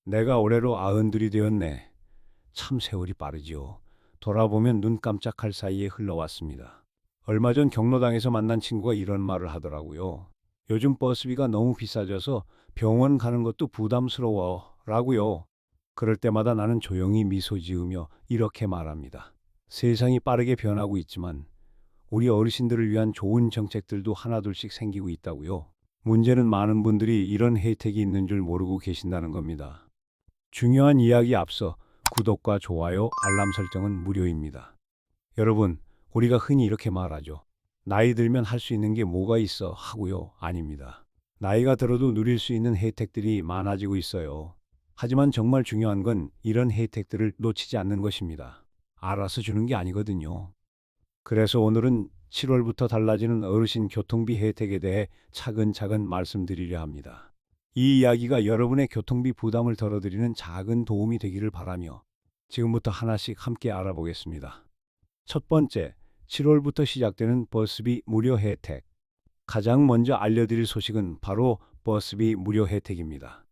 내가 올해로 92이 되었네. 참 세월이 빠르지요. 돌아보면 눈 깜짝할 사이에 흘러왔습니다. 얼마 전 경로당에서 만난 친구가 이런 말을 하더라고요. 요즘 버스비가 너무 비싸져서 병원 가는 것도 부담스러워 라고요. 그럴 때마다 나는 조용히 미소 지으며 이렇게 말합니다. 세상이 빠르게 변하고 있지만 우리 어르신들을 위한 좋은 정책들도 하나둘씩 생기고 있다고요. 문제는 많은 분들이 이런 혜택이 있는 줄 모르고 계신다는 겁니다. 중요한 이야기 앞서 구독과 좋아요, 알람 설정은 무료입니다. 여러분, 우리가 흔히 이렇게 말하죠. 나이 들면 할 수 있는 게 뭐가 있어 하고요. 아닙니다. 나이가 들어도 누릴 수 있는 혜택들이 많아지고 있어요. 하지만 정말 중요한 건 이런 혜택들을 놓치지 않는 것입니다. 알아서 주는 게 아니거든요. 그래서 오늘은 7월부터 달라지는 어르신 교통비 혜택에 대해 차근차근 말씀드리려 합니다. 이 이야기가 여러분의 교통비 부담을 덜어드리는 작은 도움이 되기를 바라며 지금부터 하나씩 함께 알아보겠습니다. 첫 번째, 7월부터 시작되는 버스비 무료 혜택. 가장 먼저 알려드릴 소식은 바로 버스비 무료 혜택입니다.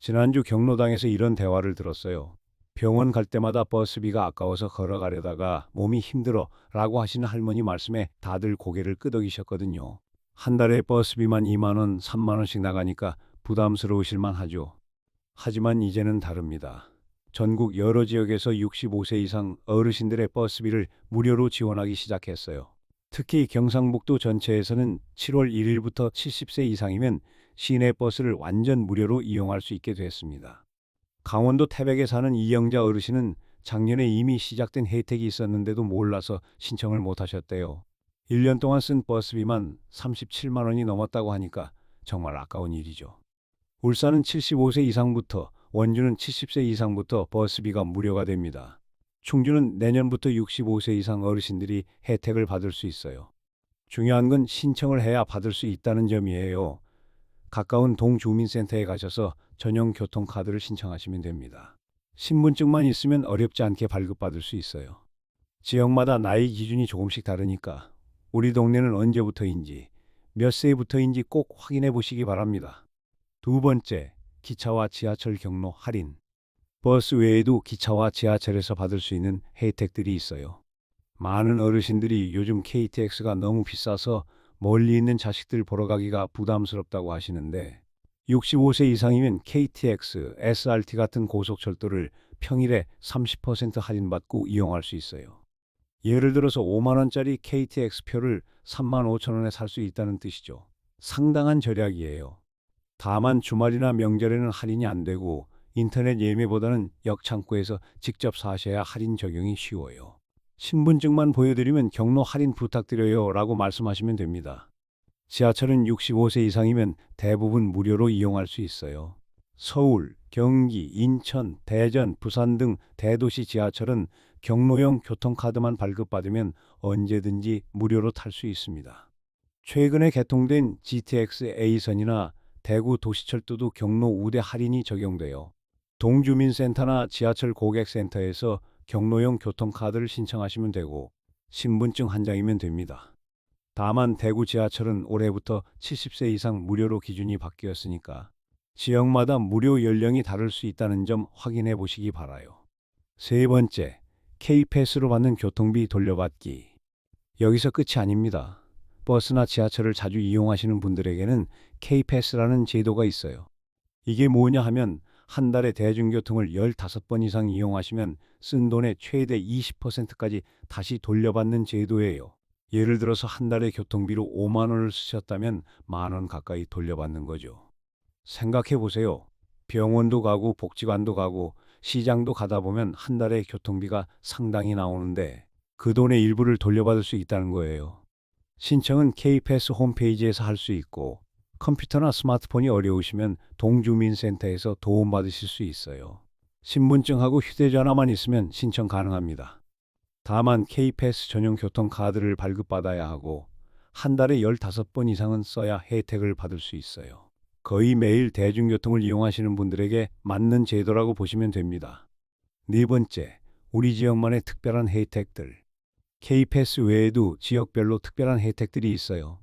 지난주 경로당에서 이런 대화를 들었어요. 병원 갈 때마다 버스비가 아까워서 걸어가려다가 몸이 힘들어 라고 하시는 할머니 말씀에 다들 고개를 끄덕이셨거든요. 한 달에 버스비만 2만 원, 3만 원씩 나가니까 부담스러우실만 하죠. 하지만 이제는 다릅니다. 전국 여러 지역에서 65세 이상 어르신들의 버스비를 무료로 지원하기 시작했어요. 특히 경상북도 전체에서는 7월 1일부터 70세 이상이면 시내 버스를 완전 무료로 이용할 수 있게 됐습니다. 강원도 태백에 사는 이영자 어르신은 작년에 이미 시작된 혜택이 있었는데도 몰라서 신청을 못 하셨대요. 1년 동안 쓴 버스비만 37만 원이 넘었다고 하니까 정말 아까운 일이죠. 울산은 75세 이상부터, 원주는 70세 이상부터 버스비가 무료가 됩니다. 충주는 내년부터 65세 이상 어르신들이 혜택을 받을 수 있어요. 중요한 건 신청을 해야 받을 수 있다는 점이에요. 가까운 동주민센터에 가셔서 전용 교통카드를 신청하시면 됩니다. 신분증만 있으면 어렵지 않게 발급받을 수 있어요. 지역마다 나이 기준이 조금씩 다르니까 우리 동네는 언제부터인지 몇 세부터인지 꼭 확인해 보시기 바랍니다. 두 번째, 기차와 지하철 경로 할인. 버스 외에도 기차와 지하철에서 받을 수 있는 혜택들이 있어요. 많은 어르신들이 요즘 KTX가 너무 비싸서 멀리 있는 자식들 보러 가기가 부담스럽다고 하시는데 65세 이상이면 KTX, SRT 같은 고속철도를 평일에 30% 할인받고 이용할 수 있어요. 예를 들어서 5만 원짜리 KTX 표를 3만 5천 원에 살 수 있다는 뜻이죠. 상당한 절약이에요. 다만 주말이나 명절에는 할인이 안 되고 인터넷 예매보다는 역창구에서 직접 사셔야 할인 적용이 쉬워요. 신분증만 보여드리면 경로 할인 부탁드려요 라고 말씀하시면 됩니다. 지하철은 65세 이상이면 대부분 무료로 이용할 수 있어요. 서울, 경기, 인천, 대전, 부산 등 대도시 지하철은 경로용 교통카드만 발급받으면 언제든지 무료로 탈 수 있습니다. 최근에 개통된 GTX A선이나 대구 도시철도도 경로 우대 할인이 적용돼요. 동주민센터나 지하철 고객센터에서 경로용 교통카드를 신청하시면 되고 신분증 한 장이면 됩니다. 다만 대구 지하철은 올해부터 70세 이상 무료로 기준이 바뀌었으니까 지역마다 무료 연령이 다를 수 있다는 점 확인해 보시기 바라요. 세 번째, K패스로 받는 교통비 돌려받기. 여기서 끝이 아닙니다. 버스나 지하철을 자주 이용하시는 분들에게는 K패스라는 제도가 있어요. 이게 뭐냐 하면 한 달에 대중교통을 15번 이상 이용하시면 쓴 돈의 최대 20%까지 다시 돌려받는 제도예요. 예를 들어서 한 달에 교통비로 5만 원을 쓰셨다면 만 원 가까이 돌려받는 거죠. 생각해 보세요. 병원도 가고 복지관도 가고 시장도 가다 보면 한 달에 교통비가 상당히 나오는데 그 돈의 일부를 돌려받을 수 있다는 거예요. 신청은 K패스 홈페이지에서 할 수 있고 컴퓨터나 스마트폰이 어려우시면 동주민센터에서 도움받으실 수 있어요. 신분증하고 휴대전화만 있으면 신청 가능합니다. 다만 K패스 전용 교통카드를 발급받아야 하고 한 달에 15번 이상은 써야 혜택을 받을 수 있어요. 거의 매일 대중교통을 이용하시는 분들에게 맞는 제도라고 보시면 됩니다. 네 번째, 우리 지역만의 특별한 혜택들. K패스 외에도 지역별로 특별한 혜택들이 있어요.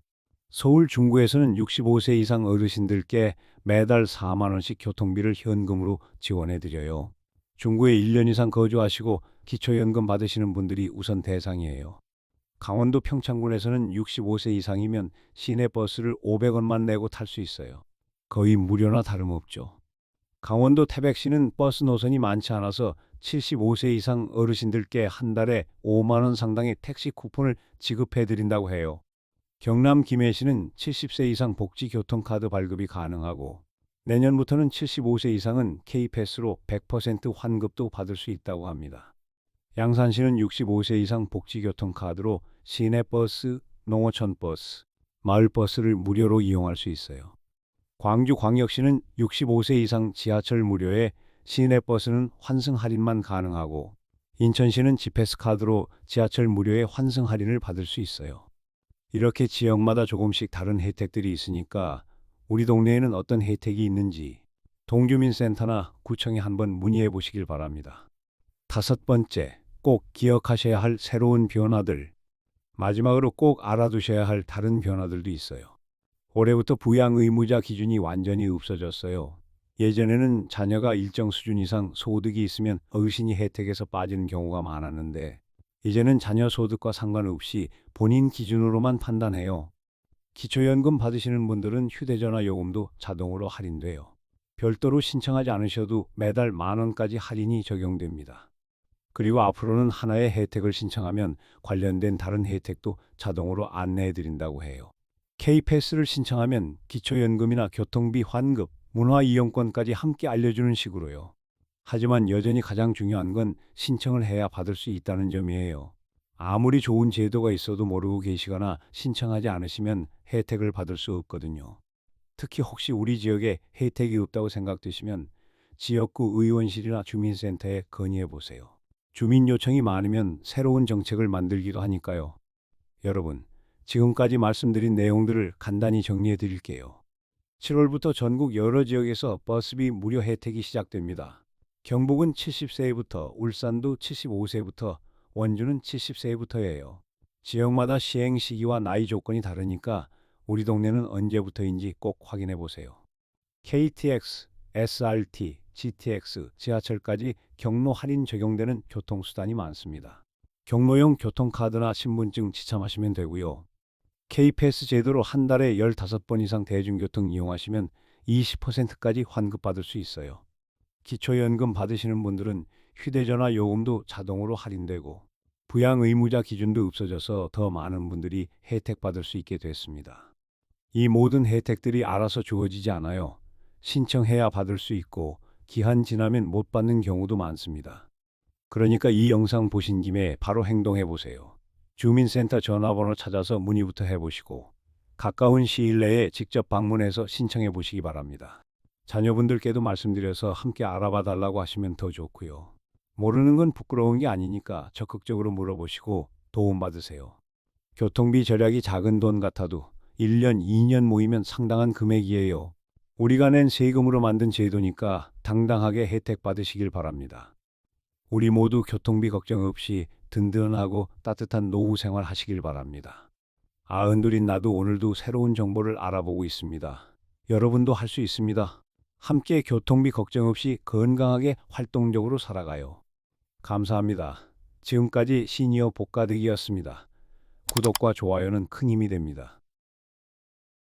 서울 중구에서는 65세 이상 어르신들께 매달 4만 원씩 교통비를 현금으로 지원해 드려요. 중구에 1년 이상 거주하시고 기초연금 받으시는 분들이 우선 대상이에요. 강원도 평창군에서는 65세 이상이면 시내버스를 500원만 내고 탈 수 있어요. 거의 무료나 다름없죠. 강원도 태백시는 버스 노선이 많지 않아서 75세 이상 어르신들께 한 달에 5만 원 상당의 택시 쿠폰을 지급해 드린다고 해요. 경남 김해시는 70세 이상 복지교통카드 발급이 가능하고 내년부터는 75세 이상은 K패스로 100% 환급도 받을 수 있다고 합니다. 양산시는 65세 이상 복지교통카드로 시내버스, 농어촌버스, 마을버스를 무료로 이용할 수 있어요. 광주광역시는 65세 이상 지하철 무료에 시내버스는 환승 할인만 가능하고 인천시는 지패스 카드로 지하철 무료에 환승 할인을 받을 수 있어요. 이렇게 지역마다 조금씩 다른 혜택들이 있으니까 우리 동네에는 어떤 혜택이 있는지 동주민센터나 구청에 한번 문의해 보시길 바랍니다. 다섯 번째, 꼭 기억하셔야 할 새로운 변화들. 마지막으로 꼭 알아두셔야 할 다른 변화들도 있어요. 올해부터 부양 의무자 기준이 완전히 없어졌어요. 예전에는 자녀가 일정 수준 이상 소득이 있으면 어르신이 혜택에서 빠지는 경우가 많았는데 이제는 자녀 소득과 상관없이 본인 기준으로만 판단해요. 기초연금 받으시는 분들은 휴대전화 요금도 자동으로 할인돼요. 별도로 신청하지 않으셔도 매달 10,000원까지 할인이 적용됩니다. 그리고 앞으로는 하나의 혜택을 신청하면 관련된 다른 혜택도 자동으로 안내해 드린다고 해요. K패스를 신청하면 기초연금이나 교통비 환급, 문화이용권까지 함께 알려주는 식으로요. 하지만 여전히 가장 중요한 건 신청을 해야 받을 수 있다는 점이에요. 아무리 좋은 제도가 있어도 모르고 계시거나 신청하지 않으시면 혜택을 받을 수 없거든요. 특히 혹시 우리 지역에 혜택이 없다고 생각되시면 지역구 의원실이나 주민센터에 건의해 보세요. 주민 요청이 많으면 새로운 정책을 만들기도 하니까요. 여러분, 지금까지 말씀드린 내용들을 간단히 정리해 드릴게요. 7월부터 전국 여러 지역에서 버스비 무료 혜택이 시작됩니다. 경북은 70세부터, 울산도 75세부터, 원주는 70세부터예요. 지역마다 시행 시기와 나이 조건이 다르니까 우리 동네는 언제부터인지 꼭 확인해 보세요. KTX, SRT, GTX, 지하철까지 경로 할인 적용되는 교통수단이 많습니다. 경로용 교통카드나 신분증 지참하시면 되고요. K패스 제도로 한 달에 15번 이상 대중교통 이용하시면 20%까지 환급받을 수 있어요. 기초연금 받으시는 분들은 휴대전화 요금도 자동으로 할인되고 부양 의무자 기준도 없어져서 더 많은 분들이 혜택 받을 수 있게 됐습니다. 이 모든 혜택들이 알아서 주어지지 않아요. 신청해야 받을 수 있고 기한 지나면 못 받는 경우도 많습니다. 그러니까 이 영상 보신 김에 바로 행동해 보세요. 주민센터 전화번호 찾아서 문의부터 해보시고 가까운 시일 내에 직접 방문해서 신청해 보시기 바랍니다. 자녀분들께도 말씀드려서 함께 알아봐 달라고 하시면 더 좋고요. 모르는 건 부끄러운 게 아니니까 적극적으로 물어보시고 도움받으세요. 교통비 절약이 작은 돈 같아도 1년, 2년 모이면 상당한 금액이에요. 우리가 낸 세금으로 만든 제도니까 당당하게 혜택 받으시길 바랍니다. 우리 모두 교통비 걱정 없이 든든하고 따뜻한 노후 생활 하시길 바랍니다. 아흔둘인 나도 오늘도 새로운 정보를 알아보고 있습니다. 여러분도 할 수 있습니다. 함께 교통비 걱정 없이 건강하게 활동적으로 살아가요. 감사합니다. 지금까지 시니어 복가득이었습니다. 구독과 좋아요는 큰 힘이 됩니다.